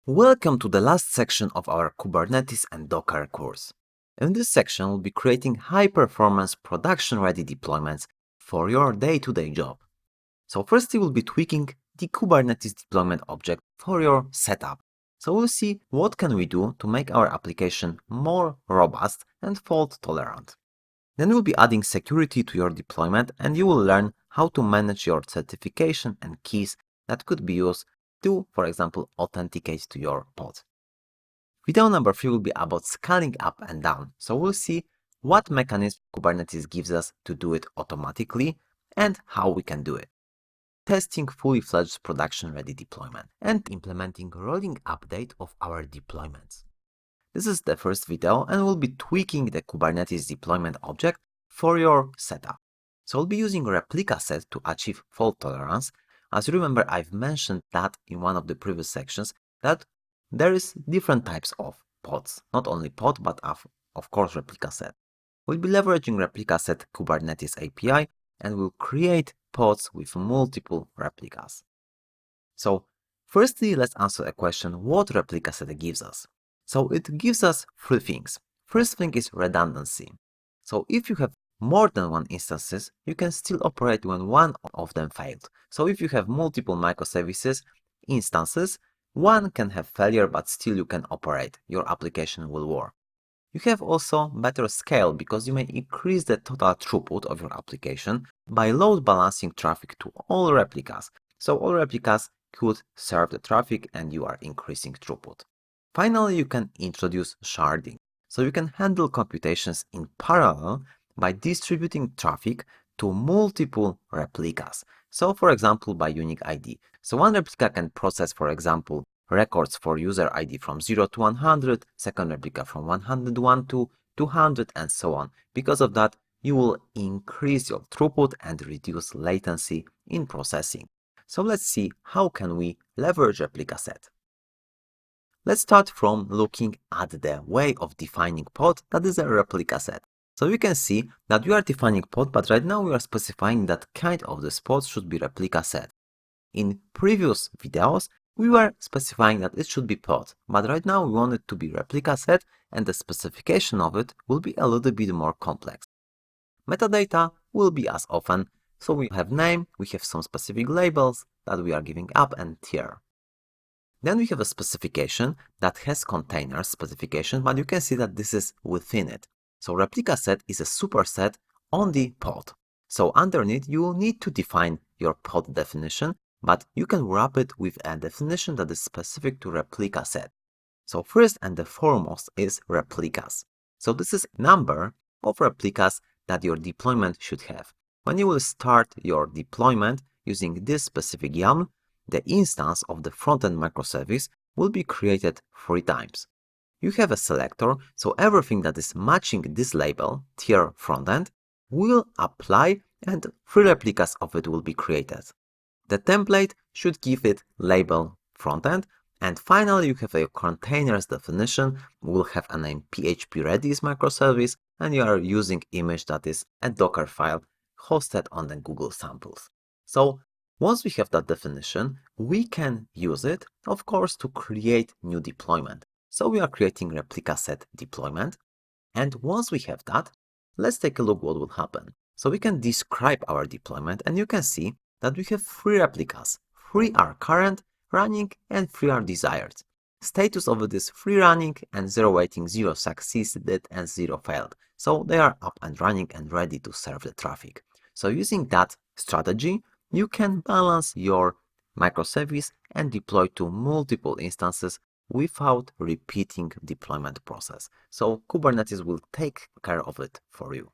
Welcome to the last section of our Kubernetes and Docker course. In this section, we'll be creating high-performance production-ready deployments for your day-to-day job. So firstly, we'll be tweaking the Kubernetes deployment object for your setup. So we'll see what can we do to make our application more robust and fault-tolerant. Then we'll be adding security to your deployment, and you will learn how to manage your certification and keys that could be used to, for example, authenticate to your pod. Video number 3 will be about scaling up and down. So we'll see what mechanism Kubernetes gives us to do it automatically and how we can do it. Testing fully fledged production-ready deployment and implementing rolling update of our deployments. This is the first video and we'll be tweaking the Kubernetes deployment object for your setup. So we'll be using Replica Set to achieve fault tolerance. As you remember, I've mentioned that in one of the previous sections that there is different types of pods, not only pod, but of course Replica Set. We'll be leveraging Replica Set Kubernetes API and we'll create pods with multiple replicas. So firstly, let's answer a question, what Replica Set gives us. So it gives us three things. First thing is redundancy. So if you have more than one instances, you can still operate when one of them failed. So if you have multiple microservices instances, one can have failure, but still you can operate. Your application will work. You have also better scale because you may increase the total throughput of your application by load balancing traffic to all replicas. So all replicas could serve the traffic and you are increasing throughput. Finally, you can introduce sharding. So you can handle computations in parallel by distributing traffic to multiple replicas. So for example, by unique ID. So one replica can process, for example, records for user ID from 0 to 100, second replica from 101 to 200, and so on. Because of that, you will increase your throughput and reduce latency in processing. So let's see how can we leverage Replica Set. Let's start from looking at the way of defining pod, that is a Replica Set. So you can see that we are defining pod, but right now we are specifying that kind of this pod should be Replica Set. In previous videos, we were specifying that it should be pod, but right now we want it to be Replica Set and the specification of it will be a little bit more complex. Metadata will be as often, so we have name, we have some specific labels that we are giving up and tier. Then we have a specification that has containers specification, but you can see that this is within it. So Replica Set is a superset on the pod. So underneath you will need to define your pod definition, but you can wrap it with a definition that is specific to Replica Set. So first and the foremost is replicas. So this is number of replicas that your deployment should have. When you will start your deployment using this specific YAML, the instance of the front-end microservice will be created 3 times. You have a selector, so everything that is matching this label, tier frontend, will apply and 3 replicas of it will be created. The template should give it label frontend, and finally you have a containers definition, will have a name PHP Redis microservice, and you are using image that is a Docker file hosted on the Google samples. So once we have that definition, we can use it, of course, to create new deployment. So we are creating Replica Set deployment. And once we have that, let's take a look what will happen. So we can describe our deployment and you can see that we have 3 replicas. 3 are current, running, and 3 are desired. Status of it is 3 running and 0 waiting, 0 succeeded, and 0 failed. So they are up and running and ready to serve the traffic. So using that strategy, you can balance your microservice and deploy to multiple instances without repeating deployment process. So Kubernetes will take care of it for you.